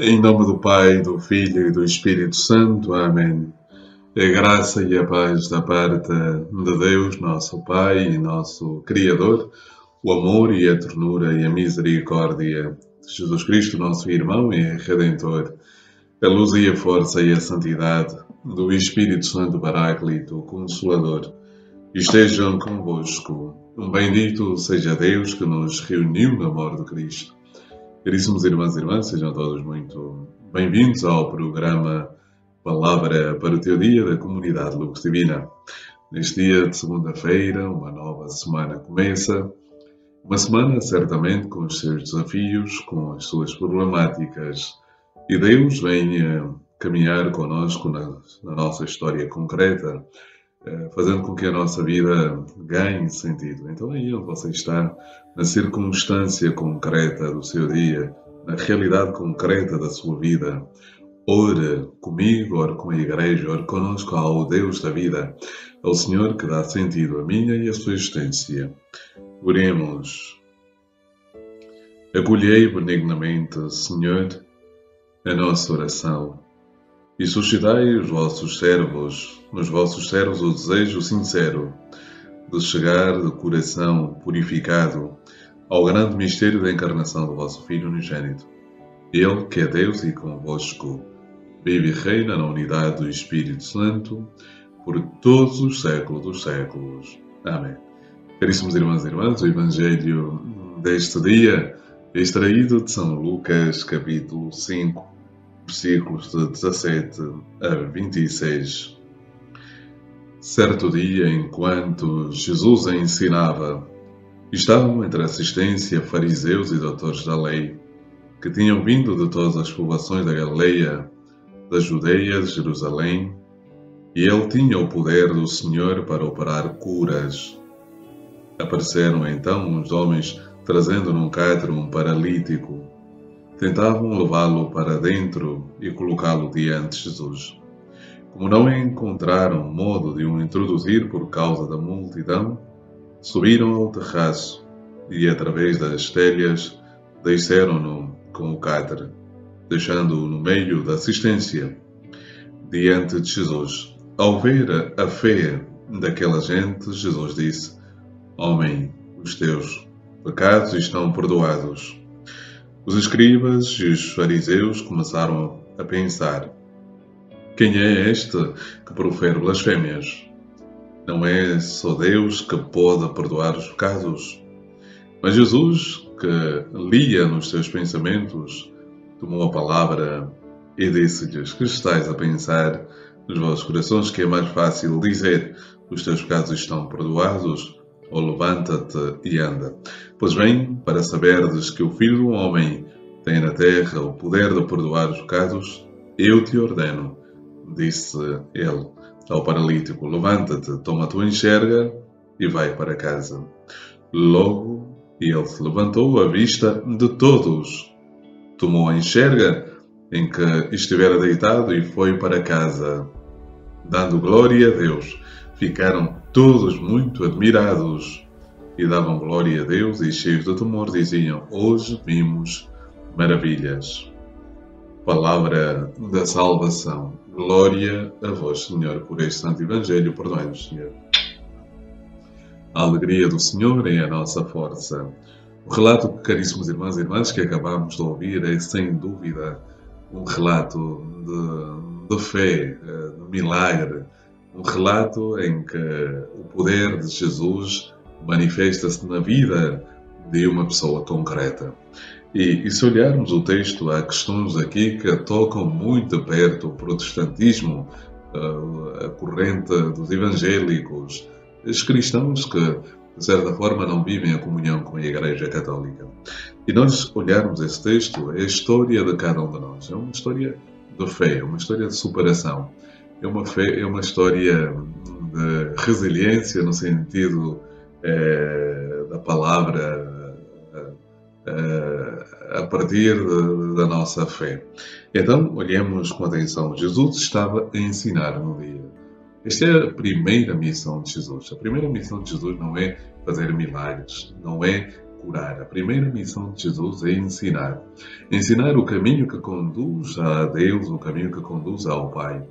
Em nome do Pai, do Filho e do Espírito Santo. Amém. A graça e a paz da parte de Deus, nosso Pai e nosso Criador, o amor e a ternura e a misericórdia de Jesus Cristo, nosso irmão e Redentor, a luz e a força e a santidade do Espírito Santo Paráclito, Consolador, estejam convosco. Um bendito seja Deus que nos reuniu no amor de Cristo. Caríssimos irmãos e irmãs, sejam todos muito bem-vindos ao programa Palavra para o Teu Dia da Comunidade Lux Divina. Neste dia de segunda-feira, uma nova semana começa. Uma semana certamente com os seus desafios, com as suas problemáticas. E Deus vem caminhar connosco na nossa história concreta, fazendo com que a nossa vida ganhe sentido. Então aí onde você está, na circunstância concreta do seu dia, na realidade concreta da sua vida, ore comigo, ore com a Igreja, ore connosco ao Deus da vida, ao Senhor que dá sentido à minha e à sua existência. Oremos. Acolhei benignamente, Senhor, a nossa oração e suscitai nos vossos servos o desejo sincero de chegar de coração purificado ao grande mistério da encarnação do vosso Filho unigênito. Ele, que é Deus e convosco, vive e reina na unidade do Espírito Santo, por todos os séculos dos séculos. Amém. Caríssimos irmãos e irmãs, o Evangelho deste dia é extraído de São Lucas, capítulo 5, versículos de 17 a 26. Certo dia, enquanto Jesus ensinava, estavam entre a assistência fariseus e doutores da lei, que tinham vindo de todas as povoações da Galileia, da Judeia, de Jerusalém, e ele tinha o poder do Senhor para operar curas. Apareceram então uns homens trazendo num catre um paralítico. Tentavam levá-lo para dentro e colocá-lo diante de Jesus. Como não encontraram modo de o introduzir por causa da multidão, subiram ao terraço e, através das telhas, desceram-no com o catre, deixando-o no meio da assistência, diante de Jesus. Ao ver a fé daquela gente, Jesus disse: Homem, os teus pecados estão perdoados. Os escribas e os fariseus começaram a pensar: quem é este que profere blasfémias? Não é só Deus que pode perdoar os pecados? Mas Jesus, que lia nos seus pensamentos, tomou a palavra e disse-lhes: que estáis a pensar nos vossos corações, que é mais fácil dizer: os teus pecados estão perdoados, ou levanta-te e anda. Pois bem, para saberdes que o Filho do Homem tem na terra o poder de perdoar os pecados, eu te ordeno, disse ele ao paralítico: levanta-te, toma a tua enxerga e vai para casa. Logo ele se levantou à vista de todos, tomou a enxerga em que estivera deitado e foi para casa, dando glória a Deus. Ficaram todos muito admirados e davam glória a Deus e, cheios de temor, diziam: hoje vimos maravilhas. Palavra da salvação. Glória a vós, Senhor, por este santo Evangelho. Perdoai-nos, Senhor. A alegria do Senhor é a nossa força. O relato, caríssimos irmãos e irmãs, que acabamos de ouvir é, sem dúvida, um relato de fé, de milagre, um relato em que o poder de Jesus manifesta-se na vida de uma pessoa concreta. E se olharmos o texto, há questões aqui que tocam muito de perto o protestantismo, a corrente dos evangélicos, os cristãos que, de certa forma, não vivem a comunhão com a Igreja Católica. E nós olharmos esse texto, é a história de cada um de nós. É uma história de fé, uma história de superação. É uma história de resiliência no sentido da palavra a partir da nossa fé. Então, olhemos com atenção. Jesus estava a ensinar no dia. Esta é a primeira missão de Jesus. A primeira missão de Jesus não é fazer milagres, não é curar. A primeira missão de Jesus é ensinar. Ensinar o caminho que conduz a Deus, o caminho que conduz ao Pai.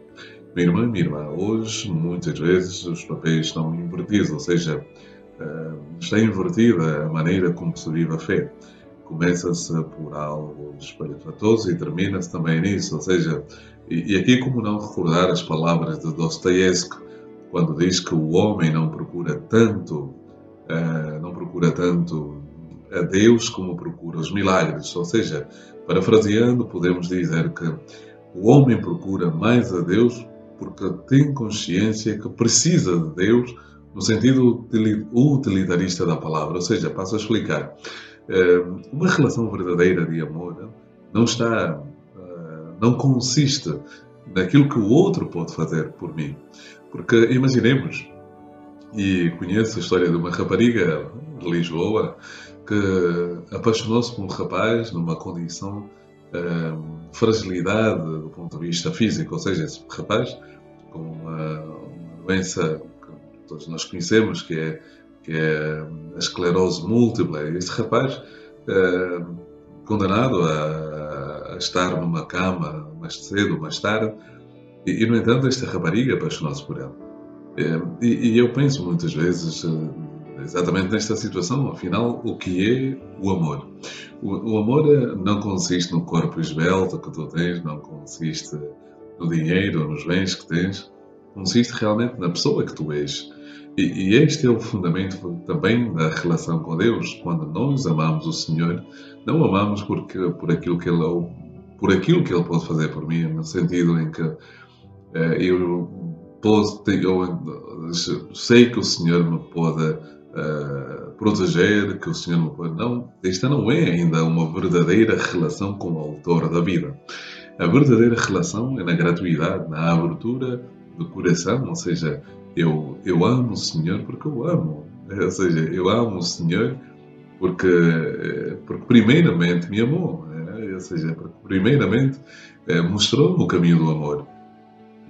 Minha irmã, hoje muitas vezes os papéis estão invertidos, ou seja, está invertida a maneira como se vive a fé. Começa-se por algo espalhafatoso e termina-se também nisso, ou seja, e aqui como não recordar as palavras de Dostoiévski, quando diz que o homem não procura tanto a Deus como procura os milagres, ou seja, parafraseando, podemos dizer que o homem procura mais a Deus porque tem consciência que precisa de Deus no sentido utilitarista da palavra, ou seja, passo a explicar. Uma relação verdadeira de amor não consiste naquilo que o outro pode fazer por mim. Porque imaginemos, e conheço a história de uma rapariga de Lisboa que apaixonou-se por um rapaz numa condição de fragilidade do ponto de vista físico, ou seja, esse rapaz com uma doença que todos nós conhecemos, que é a esclerose múltipla. Este rapaz, condenado a estar numa cama mais cedo, mais tarde, e no entanto esta rapariga apaixonou-se por ele. E eu penso muitas vezes exatamente nesta situação, afinal, o que é o amor? O amor não consiste no corpo esbelto que tu tens, não consiste no dinheiro, nos bens que tens, consiste realmente na pessoa que tu és. E este é o fundamento também da relação com Deus. Quando nós amamos o Senhor, não amamos por aquilo que Ele pode fazer por mim, no sentido em que eu sei que o Senhor me pode proteger, que o Senhor me pode... Não, esta não é ainda uma verdadeira relação com o autor da vida. A verdadeira relação é na gratuidade, na abertura do coração, ou seja, eu amo o Senhor porque eu amo. Ou seja, eu amo o Senhor porque primeiramente me amou. Ou seja, porque primeiramente mostrou-me o caminho do amor.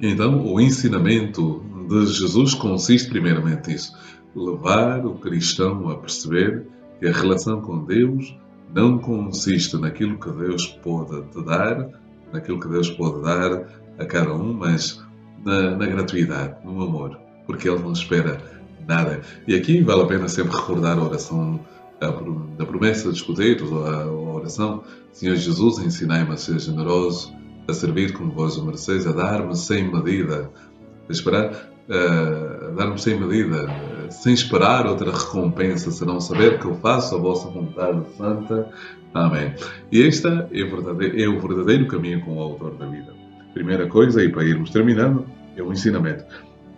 Então, o ensinamento de Jesus consiste primeiramente nisso. Levar o cristão a perceber que a relação com Deus não consiste naquilo que Deus pode te dar, naquilo que Deus pode dar a cada um, mas na gratuidade, no amor, porque Ele não espera nada. E aqui vale a pena sempre recordar a oração da promessa dos escuteiros, ou a oração: Senhor Jesus, ensinai-me a ser generoso, a servir como vós o mereceis, a dar-me sem medida, a dar-me sem medida, sem esperar outra recompensa, senão saber que eu faço a vossa vontade santa. Amém. E este é o verdadeiro caminho com o autor da vida. Primeira coisa, e para irmos terminando, é o ensinamento.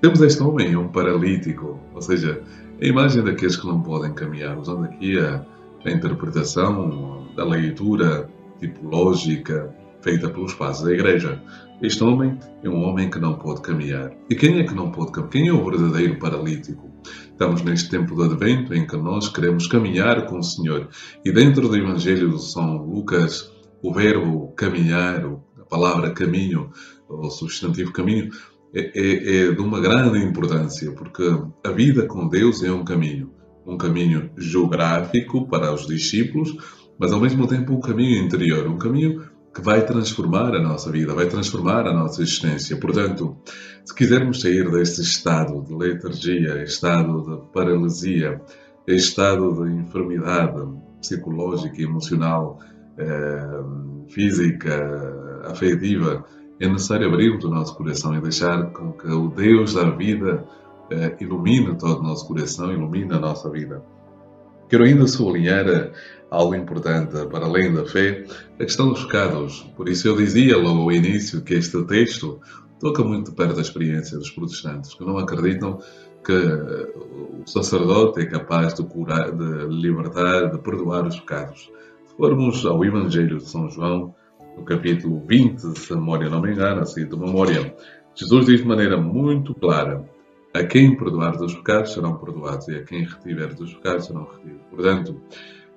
Temos este homem, um paralítico, ou seja, a imagem daqueles que não podem caminhar, usando aqui a interpretação, a leitura tipológica feita pelos padres da Igreja. Este homem é um homem que não pode caminhar. E quem é que não pode caminhar? Quem é o verdadeiro paralítico? Estamos neste tempo de Advento em que nós queremos caminhar com o Senhor. E dentro do Evangelho de São Lucas, o verbo caminhar, a palavra caminho, o substantivo caminho, é de uma grande importância, porque a vida com Deus é um caminho geográfico para os discípulos, mas ao mesmo tempo um caminho interior, um caminho que vai transformar a nossa vida, vai transformar a nossa existência. Portanto, se quisermos sair deste estado de letargia, estado de paralisia, estado de enfermidade psicológica, emocional, física, afetiva, é necessário abrirmos o nosso coração e deixar com que o Deus da vida ilumine todo o nosso coração, ilumine a nossa vida. Quero ainda sublinhar algo importante, para além da fé, a questão dos pecados. Por isso eu dizia logo ao início que este texto toca muito perto da experiência dos protestantes, que não acreditam que o sacerdote é capaz de curar, de libertar, de perdoar os pecados. Se formos ao Evangelho de São João, no capítulo 20, se a memória não me engana, assim de memória, Jesus diz de maneira muito clara: a quem perdoar dos pecados serão perdoados, e a quem retiver dos pecados serão retidos. Portanto,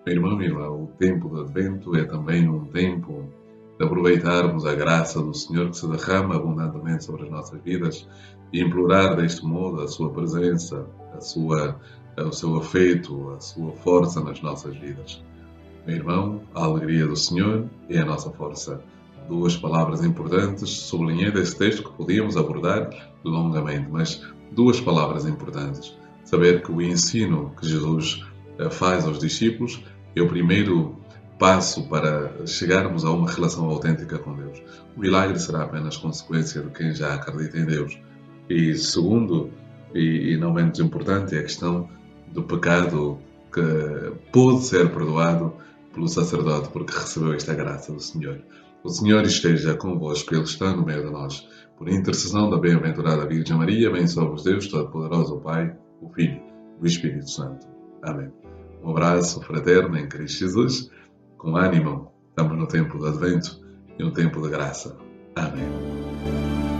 meu irmão, minha irmã, o tempo de Advento é também um tempo de aproveitarmos a graça do Senhor que se derrama abundantemente sobre as nossas vidas e implorar deste modo a sua presença, a sua o seu afeto, a sua força nas nossas vidas. Meu irmão, a alegria do Senhor é a nossa força. Duas palavras importantes, sublinhei desse texto que podíamos abordar longamente, mas duas palavras importantes. Saber que o ensino que Jesus faz aos discípulos é o primeiro passo para chegarmos a uma relação autêntica com Deus. O milagre será apenas consequência de quem já acredita em Deus. E segundo, e não menos importante, é a questão do pecado que pôde ser perdoado pelo sacerdote porque recebeu esta graça do Senhor. O Senhor esteja convosco, Ele está no meio de nós. Por intercessão da bem-aventurada Virgem Maria, abençoe-vos Deus Todo-Poderoso, o Pai, o Filho e o Espírito Santo. Amém. Um abraço fraterno em Cristo Jesus. Com ânimo, estamos no tempo do Advento e um tempo de graça. Amém.